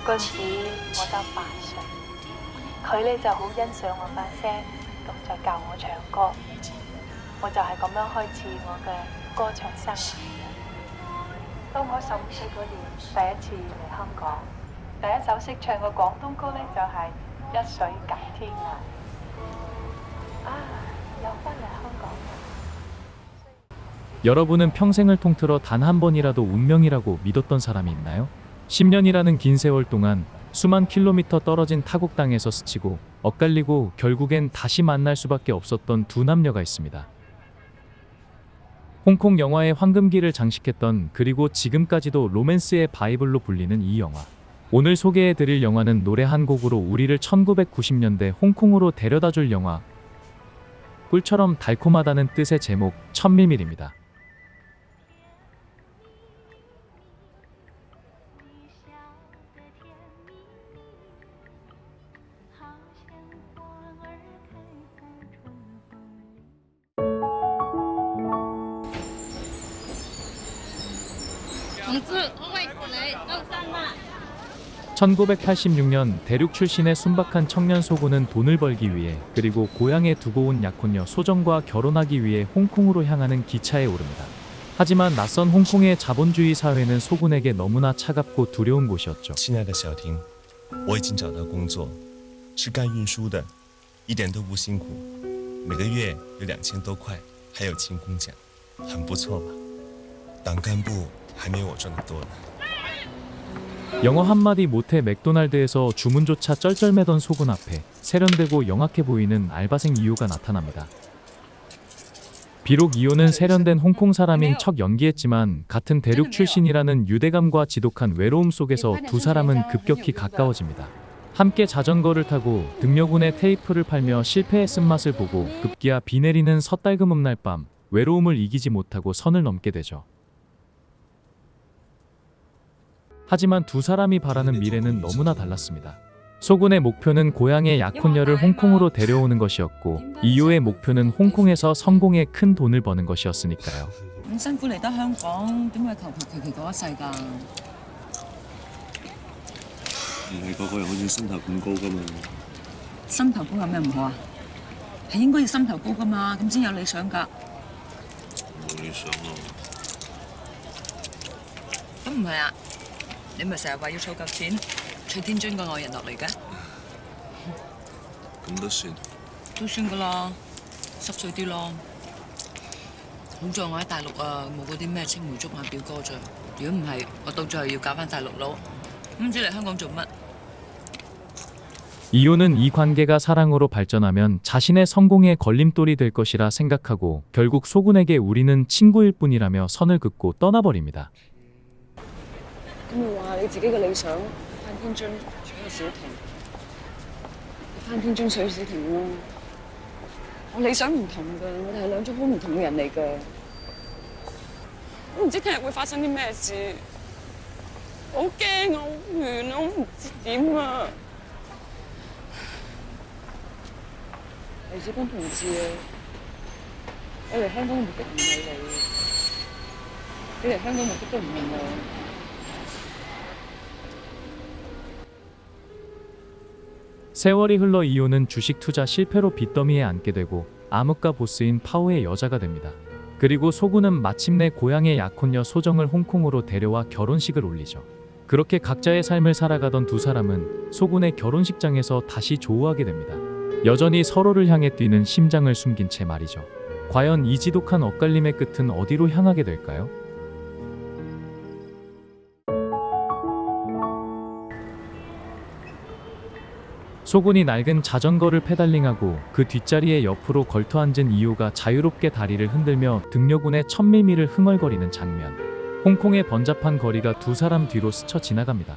嗰陣時我得8歲，佢咧就好欣賞我把聲，咁就教我唱歌。我就係咁樣開始我嘅歌唱生涯。當我15歲嗰年，第一次嚟香港，第一首識唱嘅廣東歌咧就係《一水隔天涯》。又翻嚟香港啦。 여러분은 평생을 통틀어 단 한 번이라도 운명이라고 믿었던 사람이 있나요? 10년이라는 긴 세월 동안 수만 킬로미터 떨어진 타국 땅에서 스치고 엇갈리고 결국엔 다시 만날 수밖에 없었던 두 남녀가 있습니다. 홍콩 영화의 황금기를 장식했던, 그리고 지금까지도 로맨스의 바이블로 불리는 이 영화. 오늘 소개해드릴 영화는 노래 한 곡으로 우리를 1990년대 홍콩으로 데려다줄 영화. 꿀처럼 달콤하다는 뜻의 제목 1000mm입니다. 동주, 1986년 대륙 출신의 순박한 청년 소군은 돈을 벌기 위해, 그리고 고향에 두고 온 약혼녀 소정과 결혼하기 위해 홍콩으로 향하는 기차에 오릅니다. 하지만 낯선 홍콩의 자본주의 사회는 소군에게 너무나 차갑고 두려운 곳이었죠. 亲爱的小婷，我已经找到工作，是干运输的，一点都不辛苦，每个月有2000多块，还有勤工奖，很不错吧？当干部还没我赚得多呢。 영어 한마디 못해 맥도날드에서 주문조차 쩔쩔매던 소군 앞에 세련되고 영악해 보이는 알바생 이효가 나타납니다. 비록 이효는 세련된 홍콩 사람인 척 연기했지만 같은 대륙 출신이라는 유대감과 지독한 외로움 속에서 두 사람은 급격히 가까워집니다. 함께 자전거를 타고 등려군의 테이프를 팔며 실패의 쓴맛을 보고 급기야 비 내리는 섣달금 날 밤, 외로움을 이기지 못하고 선을 넘게 되죠. 하지만 두 사람이 바라는 미래는 너무나 달랐습니다. 소군의 목표는 고향의 약혼녀를 홍콩으로 데려오는 것이었고, 이효의 목표는 홍콩에서 성공해 큰 돈을 버는 것이었으니까요. 咁辛苦嚟得香港，點解求求其其過一世㗎？唔係個個人好似心頭咁高噶嘛。心頭高有咩唔好啊？係應該要心頭高㗎嘛，咁先有理想㗎。冇理想咯。咁唔係啊？你咪成日話要儲夠錢，娶天津個愛人落嚟嘅，咁都算。都算㗎啦，濕碎啲咯。好在我喺大陸啊，冇嗰啲咩青梅竹馬表哥咋。如果唔係，我到最後要嫁翻大陸佬，唔知嚟香港做乜。 이효는 이 관계가 사랑으로 발전하면 자신의 성공에 걸림돌이 될 것이라 생각하고 결국 소군에게 우리는 친구일 뿐이라며 선을 긋고 떠나버립니다. 咁你話你自己嘅理想，翻天津娶個小婷，翻天津娶小婷咯。我理想唔同㗎，我哋係兩種好唔同嘅人嚟㗎。我唔知聽日會發生啲咩事，好驚啊，好亂啊，我唔知點啊。黎志剛同志啊，我嚟香港嘅目的唔係你，你嚟香港目的都唔係我。 세월이 흘러 이효는 주식 투자 실패로 빚더미에 앉게 되고 암흑가 보스인 파오의 여자가 됩니다. 그리고 소군은 마침내 고향의 약혼녀 소정을 홍콩으로 데려와 결혼식을 올리죠. 그렇게 각자의 삶을 살아가던 두 사람은 소군의 결혼식장에서 다시 조우하게 됩니다. 여전히 서로를 향해 뛰는 심장을 숨긴 채 말이죠. 과연 이 지독한 엇갈림의 끝은 어디로 향하게 될까요? 소군이 낡은 자전거를 페달링하고 그 뒷자리에 옆으로 걸터앉은 이효가 자유롭게 다리를 흔들며 등려군의 1000mm를 흥얼거리는 장면. 홍콩의 번잡한 거리가 두 사람 뒤로 스쳐 지나갑니다.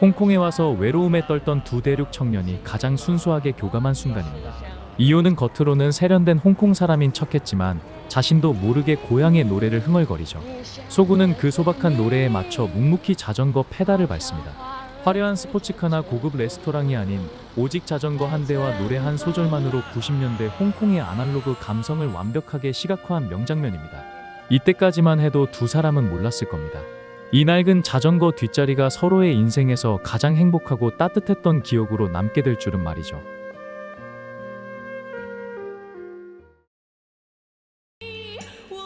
홍콩에 와서 외로움에 떨던 두 대륙 청년이 가장 순수하게 교감한 순간입니다. 이효는 겉으로는 세련된 홍콩 사람인 척했지만 자신도 모르게 고향의 노래를 흥얼거리죠. 소군은 그 소박한 노래에 맞춰 묵묵히 자전거 페달을 밟습니다. 화려한 스포츠카나 고급 레스토랑이 아닌 오직 자전거 한 대와 노래 한 소절만으로 90년대 홍콩의 아날로그 감성을 완벽하게 시각화한 명장면입니다. 이때까지만 해도 두 사람은 몰랐을 겁니다. 이 낡은 자전거 뒷자리가 서로의 인생에서 가장 행복하고 따뜻했던 기억으로 남게 될 줄은 말이죠.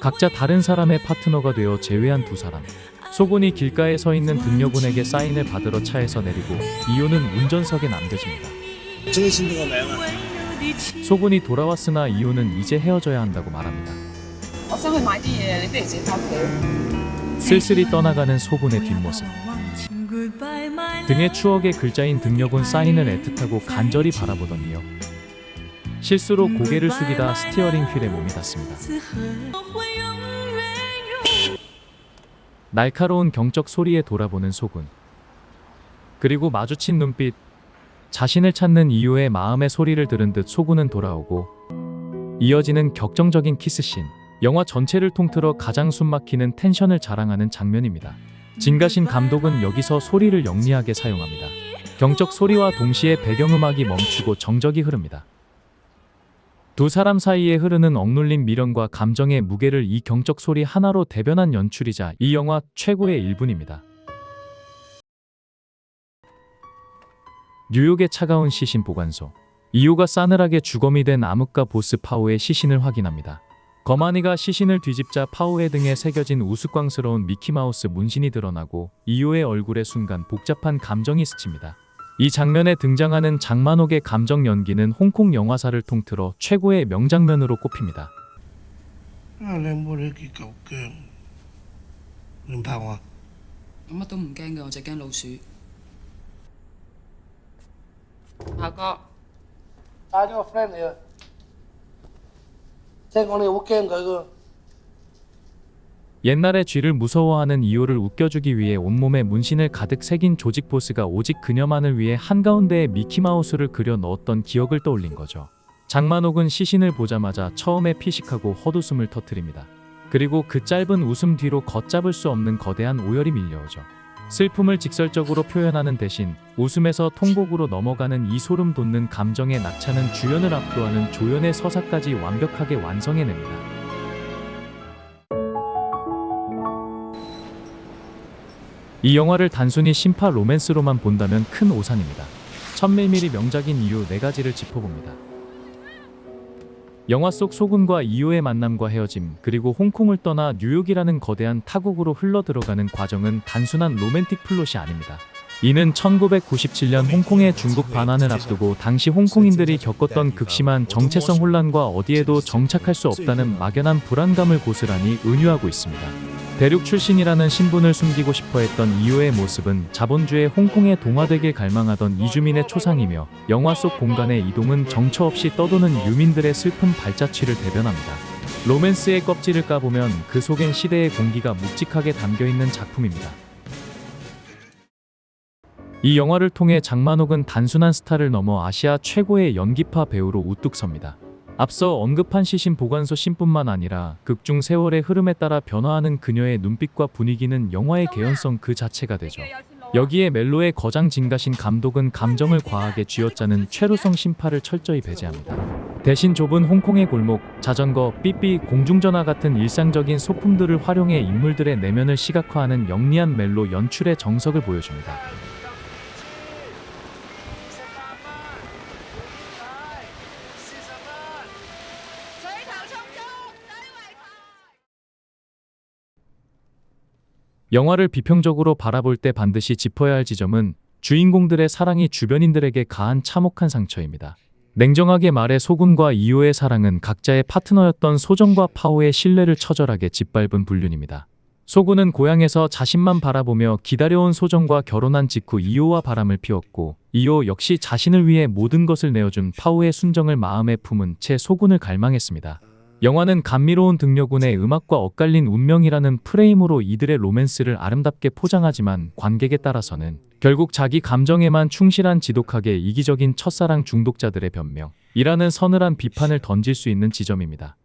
각자 다른 사람의 파트너가 되어 재회한 두 사람. 소곤이 길가에 서 있는 등려군에게 사인을 받으러 차에서 내리고 이효는 운전석에 남겨집니다. 这个新的没了。 소곤이 돌아왔으나 이효는 이제 헤어져야 한다고 말합니다. 我想去買啲嘢，你不如自己翻屋企。 쓸쓸히 떠나가는 소곤의 뒷모습. 등에 추억의 글자인 등려군 사인을 애틋하고 간절히 바라보던 이효. 실수로 고개를 숙이다 스티어링 휠에 몸이 닿습니다. 날카로운 경적 소리에 돌아보는 소군. 그리고 마주친 눈빛. 자신을 찾는 이효의 마음의 소리를 들은 듯 소군은 돌아오고 이어지는 격정적인 키스씬. 영화 전체를 통틀어 가장 숨막히는 텐션을 자랑하는 장면입니다. 진가신 감독은 여기서 소리를 영리하게 사용합니다. 경적 소리와 동시에 배경음악이 멈추고 정적이 흐릅니다. 두 사람 사이에 흐르는 억눌린 미련과 감정의 무게를 이 경적 소리 하나로 대변한 연출이자 이 영화 최고의 일분입니다. 뉴욕의 차가운 시신 보관소. 이효가 싸늘하게 주검이 된 암흑가 보스 파오의 시신을 확인합니다. 거만이가 시신을 뒤집자 파오의 등에 새겨진 우스꽝스러운 미키마우스 문신이 드러나고 이효의 얼굴에 순간 복잡한 감정이 스칩니다. 이 장면에 등장하는 장만옥의 감정 연기는 홍콩 영화사를 통틀어 최고의 명장면으로 꼽힙니다. 你冇你結夠驚，你唔怕我啊？我乜都唔驚嘅，我就驚老鼠。下哥，帶咗個 friend 嚟啊！聽講你好驚佢噶。 옛날의 쥐를 무서워하는 이효를 웃겨주기 위해 온몸에 문신을 가득 새긴 조직 보스가 오직 그녀만을 위해 한가운데에 미키마우스를 그려 넣었던 기억을 떠올린 거죠. 장만옥은 시신을 보자마자 처음에 피식하고 헛웃음을 터뜨립니다. 그리고 그 짧은 웃음 뒤로 걷잡을 수 없는 거대한 오열이 밀려오죠. 슬픔을 직설적으로 표현하는 대신 웃음에서 통곡으로 넘어가는 이 소름 돋는 감정의 낙차는 주연을 압도하는 조연의 서사까지 완벽하게 완성해냅니다. 이 영화를 단순히 심파 로맨스로만 본다면 큰 오산입니다. 1000mm 명작인 이유 4가지를 짚어봅니다. 영화 속 소군과 이효의 만남과 헤어짐, 그리고 홍콩을 떠나 뉴욕이라는 거대한 타국으로 흘러들어가는 과정은 단순한 로맨틱 플롯이 아닙니다. 이는 1997년 홍콩의 중국 반환을 앞두고 당시 홍콩인들이 겪었던 극심한 정체성 혼란과 어디에도 정착할 수 없다는 막연한 불안감을 고스란히 은유하고 있습니다. 대륙 출신이라는 신분을 숨기고 싶어 했던 이효의 모습은 자본주의 홍콩에 동화되길 갈망하던 이주민의 초상이며 영화 속 공간의 이동은 정처 없이 떠도는 유민들의 슬픈 발자취를 대변합니다. 로맨스의 껍질을 까보면 그 속엔 시대의 공기가 묵직하게 담겨있는 작품입니다. 이 영화를 통해 장만옥은 단순한 스타를 넘어 아시아 최고의 연기파 배우로 우뚝 섭니다. 앞서 언급한 시신 보관소 씬뿐만 아니라 극중 세월의 흐름에 따라 변화하는 그녀의 눈빛과 분위기는 영화의 개연성 그 자체가 되죠. 여기에 멜로의 거장 진가신 감독은 감정을 과하게 쥐어짜는 최루성 심파를 철저히 배제합니다. 대신 좁은 홍콩의 골목, 자전거, 삐삐, 공중전화 같은 일상적인 소품들을 활용해 인물들의 내면을 시각화하는 영리한 멜로 연출의 정석을 보여줍니다. 영화를 비평적으로 바라볼 때 반드시 짚어야 할 지점은 주인공들의 사랑이 주변인들에게 가한 참혹한 상처입니다. 냉정하게 말해 소군과 이효의 사랑은 각자의 파트너였던 소정과 파오의 신뢰를 처절하게 짓밟은 불륜입니다. 소군은 고향에서 자신만 바라보며 기다려온 소정과 결혼한 직후 이효와 바람을 피웠고 이효 역시 자신을 위해 모든 것을 내어준 파오의 순정을 마음에 품은 채 소군을 갈망했습니다. 영화는 감미로운 등려군의 음악과 엇갈린 운명이라는 프레임으로 이들의 로맨스를 아름답게 포장하지만 관객에 따라서는 결국 자기 감정에만 충실한 지독하게 이기적인 첫사랑 중독자들의 변명이라는 서늘한 비판을 던질 수 있는 지점입니다.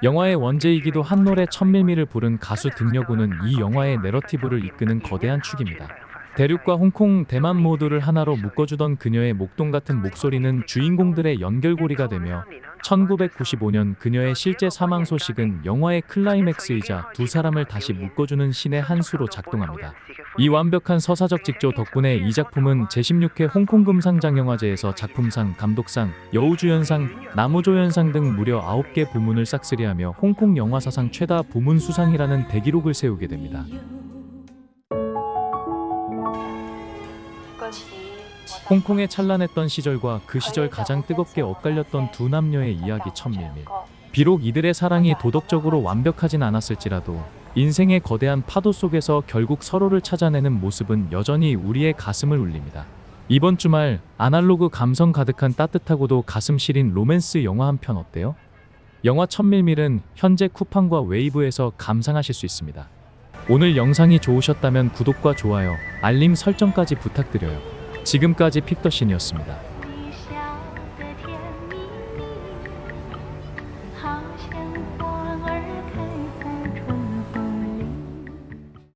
영화의 원제이기도 한 노래 1000mm를 부른 가수 등려군은 이 영화의 내러티브를 이끄는 거대한 축입니다. 대륙과 홍콩, 대만 모두를 하나로 묶어주던 그녀의 목동 같은 목소리는 주인공들의 연결고리가 되며 1995년 그녀의 실제 사망 소식은 영화의 클라이맥스이자 두 사람을 다시 묶어주는 신의 한 수로 작동합니다. 이 완벽한 서사적 직조 덕분에 이 작품은 제16회 홍콩 금상장영화제에서 작품상, 감독상, 여우주연상, 나무조연상 등 무려 9개 부문을 싹쓸이하며 홍콩 영화사상 최다 부문 수상이라는 대기록을 세우게 됩니다. 홍콩의 찬란했던 시절과 그 시절 가장 뜨겁게 엇갈렸던 두 남녀의 이야기 1000mm. 비록 이들의 사랑이 도덕적으로 완벽하진 않았을지라도 인생의 거대한 파도 속에서 결국 서로를 찾아내는 모습은 여전히 우리의 가슴을 울립니다. 이번 주말 아날로그 감성 가득한 따뜻하고도 가슴 시린 로맨스 영화 한 편 어때요? 영화 1000mm는 현재 쿠팡과 웨이브에서 감상하실 수 있습니다. 오늘 영상이 좋으셨다면 구독과 좋아요, 알림 설정까지 부탁드려요. 지금까지 픽더신이었습니다.